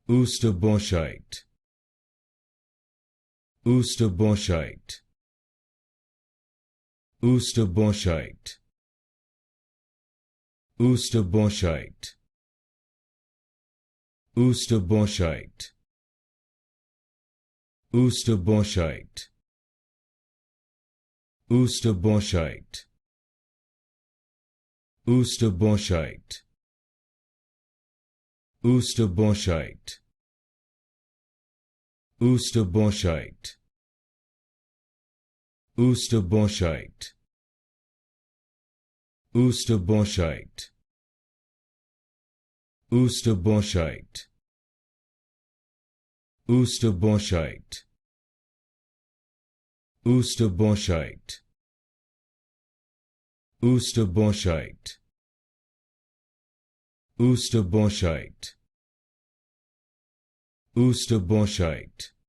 Oosterboschite. Oosterboschite. Oosterboschite. Oosterboschite. Oosterboschite. Oosterboschite. Oosterboschite. Oosterboschite. Oosterboschite. Oosterboschite. Oosterboschite. Oosterboschite. Oosterboschite. Oosterboschite. Oosterboschite. Oosterboschite. Oosterboschite. Oosterboschite.